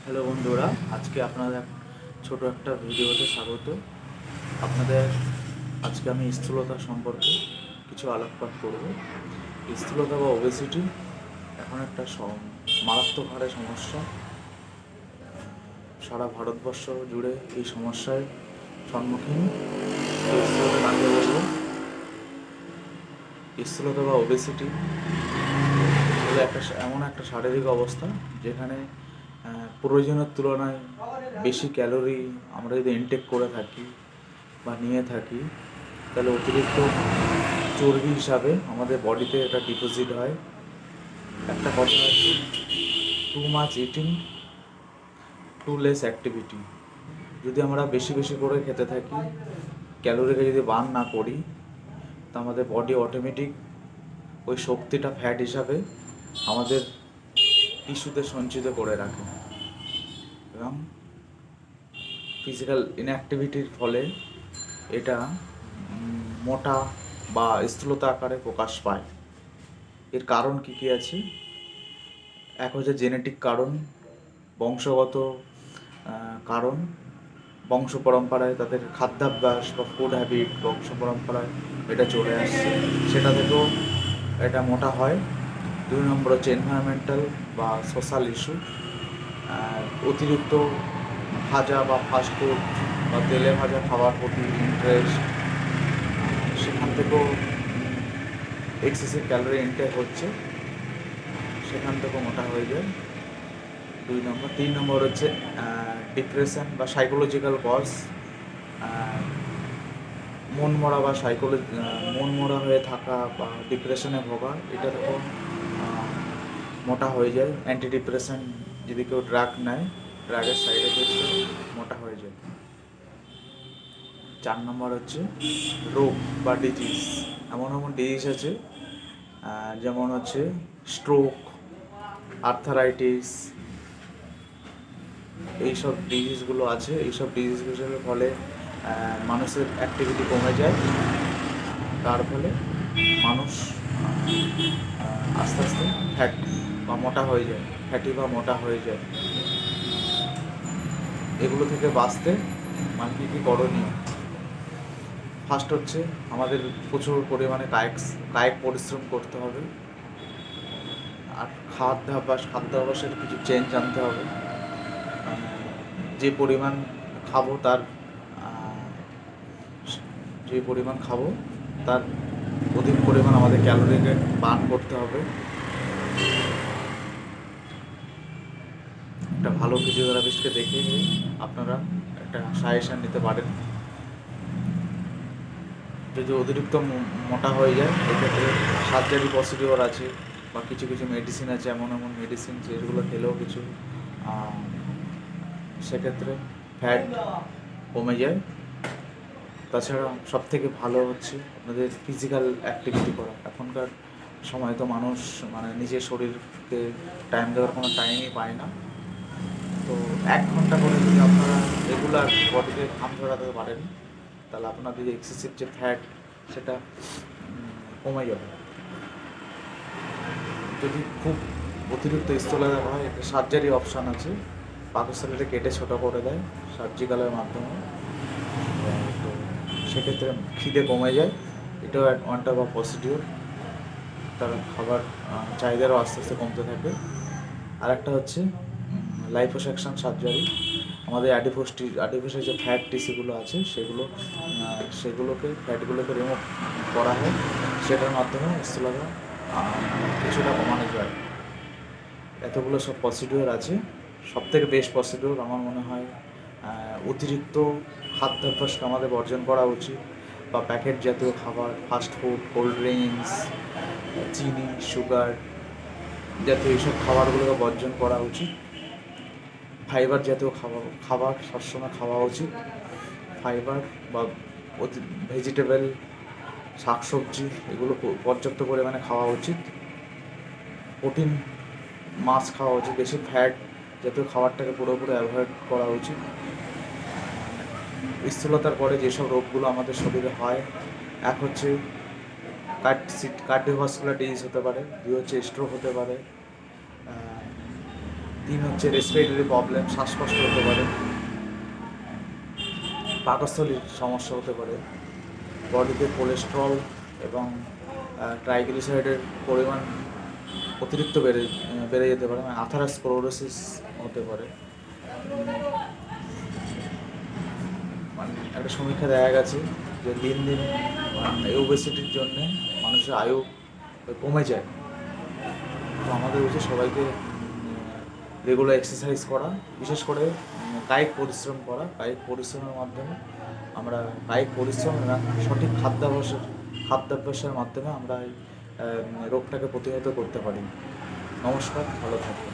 Hello বন্ধুরা, আজকে আপনাদের ছোট একটা ভিডিওতে স্বাগত। আপনাদের আজকে আমি স্থূলতা সম্পর্কে কিছু আলোকপাত করব। স্থূলতা বা ওবেসিটি এখন একটা মারাত্মক হারে সমস্যা। সারা ভারতবর্ষ জুড়ে এই সমস্যার সম্মুখীন। তো স্থূলতা কাকে বলবো? স্থূলতা বা ওবেসিটি হলো এমন একটা শারীরিক অবস্থা যেখানে প্রয়োজনের তুলনায় বেশি ক্যালোরি আমরা যদি ইনটেক করে থাকি বা নিয়ে থাকি, তাহলে অতিরিক্ত চর্বি হিসাবে আমাদের বডিতে এটা ডিপোজিট হয়। একটা কথা আছে, too much eating, too less activity. যদি আমরা বেশি বেশি করে খেতে থাকি, ক্যালোরিকে যদি বার্ন না করি, তা আমাদের বডি অটোমেটিক ওই শক্তিটা ফ্যাট হিসাবে আমাদের টিস্যুতে সঞ্চিত করে রাখে এবং ফিজিক্যাল ইনঅ্যাক্টিভিটির ফলে এটা মোটা বা স্থূলতা আকারে প্রকাশ পায়। এর কারণ কী কী আছে? এক হচ্ছে জেনেটিক কারণ, বংশগত কারণ, বংশ পরম্পরায় তাদের খাদ্যাভ্যাস বা ফুড হ্যাবিট বংশ পরম্পরায় এটা চলে আসছে, সেটা থেকেও এটা মোটা হয়। 2 নম্বর হচ্ছে এনভায়রনমেন্টাল বা সোশ্যাল ইস্যু, অতিরিক্ত ভাজা বা ফাস্টফুড বা তেলে ভাজা খাবার প্রতি ইন্টারেস্ট, সেখান থেকেও এক্সেসিভ ক্যালোরি ইনটেক হচ্ছে, সেখান থেকেও মোটা হয়ে যায়। 2 নম্বর। 3 নম্বর হচ্ছে ডিপ্রেশন বা সাইকোলজিক্যাল কজ, মন মরা বা মন মরা হয়ে থাকা বা ডিপ্রেশনে ভোগা, এটা থেকেও মোটা হয়ে যায়। অ্যান্টি ডিপ্রেশন যদি কেউ ড্রাগ নেয়, ড্রাগের সাইড এফেক্টে মোটা হয়ে যায়। 4 নম্বর হচ্ছে রোগ বা ডিজিজ। এমন এমন ডিজিজ আছে যেমন হচ্ছে স্ট্রোক, আর্থারাইটিস, এইসব ডিজিজগুলো আছে। এইসব ডিজিজগুলোর ফলে মানুষের অ্যাক্টিভিটি কমে যায়, তার ফলে মানুষ আস্তে আস্তে ফ্যাট বা মোটা হয়ে যায়, ফ্যাটি বা মোটা হয়ে যায়। এগুলো থেকে বাঁচতে মানে কী করণীয়? ফার্স্ট হচ্ছে আমাদের প্রচুর পরিমাণে কায়িক পরিশ্রম করতে হবে। আর খাদ্যাভ্যাসের কিছু চেঞ্জ আনতে হবে। যে পরিমাণ খাবো তার অধিক পরিমাণ আমাদের ক্যালোরিকে বার্ন করতে হবে। একটা ভালো ফিজিওথেরাপিস্টকে দেখে আপনারা একটা সাজেশান নিতে পারেন। যদি অতিরিক্ত মোটা হয়ে যায়, এক্ষেত্রে সার্জারি প্রসিডিওর আছে বা কিছু কিছু মেডিসিন আছে, এমন এমন মেডিসিন যেগুলো খেলেও কিছু সেক্ষেত্রে ফ্যাট কমে যায়। তাছাড়া সবথেকে ভালো হচ্ছে আপনাদের ফিজিক্যাল অ্যাক্টিভিটি করা। এখনকার সময় তো মানুষ মানে নিজের শরীরকে টাইম দেওয়ার কোনো টাইমই পায় না। তো 1 ঘন্টা করে যদি আপনারা রেগুলার বডিতে ঘাম ঝরাতে পারেন, তাহলে আপনাদের এক্সেসিভ যে ফ্যাট সেটা কমে যাবে। যদি খুব অতিরিক্ত স্থূলতা হয়, একটা সার্জারি অপশান আছে, পাকস্থলীটা কেটে ছোটো করে দেয় সার্জিক্যালের মাধ্যমে। তো সেক্ষেত্রে খিদে কমে যায়, এটাও ওয়ান টাইপ অফ প্রসিডিওর। তার খাবার চাহিদারও আস্তে আস্তে কমতে থাকে। আর একটা হচ্ছে লাইপোসাকশন সার্জারি। আমাদের অ্যাডিপোসের যে ফ্যাট টিস্যুগুলো আছে ফ্যাটগুলোকে রিমুভ করা হয়, সেটার মাধ্যমে স্থূলতা কিছুটা কমানো যায়। এতগুলো সব প্রসিডিওর আছে। সবথেকে বেস্ট প্রসিডিওর আমার মনে হয় অতিরিক্ত খাদ্যাভ্যাসকে আমাদের বর্জন করা উচিত, বা প্যাকেট জাতীয় খাবার, ফাস্টফুড, কোল্ড ড্রিঙ্কস, চিনি, সুগার জাতীয় এইসব খাবারগুলোকে বর্জন করা উচিত। ফাইবার জাতীয় খাবার সবসময় খাওয়া উচিত। ফাইবার বা ভেজিটেবল, শাকসবজি এগুলো পর্যাপ্ত পরিমাণে খাওয়া উচিত। প্রোটিন মাছ খাওয়া উচিত। বেশি ফ্যাট জাতীয় খাবারটাকে পুরোপুরি অ্যাভয়েড করা উচিত। স্থূলতার পরে যেসব রোগগুলো আমাদের শরীরে হয়, এক হচ্ছে কার্ডিওভাস্কুলার ডিজিজ হতে পারে, 2 হচ্ছে স্ট্রোক হতে পারে, 3 হচ্ছে রেসপিরেটরি প্রবলেম, শ্বাসকষ্ট হতে পারে, পাকস্থলীর সমস্যা হতে পারে, বডিতে কোলেস্ট্রল এবং ট্রাইগ্লিসারাইডের পরিমাণ অতিরিক্ত বেড়ে যেতে পারে, মানে আথারাস্ক্লেরোসিস হতে পারে। মানে একটা সমীক্ষা দেখা গেছে যে দিন দিন এই ওবেসিটির জন্যে মানুষের আয়ু কমে যায়। তো আমাদের উচিত সবাইকে রেগুলার এক্সারসাইজ করা, বিশেষ করে কায়িক পরিশ্রম করা। কায়িক পরিশ্রমের মাধ্যমে আমরা কায়িক পরিশ্রম এবং সঠিক খাদ্যাভ্যাসের মাধ্যমে আমরা এই রোগটাকে প্রতিহত করতে পারি। নমস্কার, ভালো থাকবেন।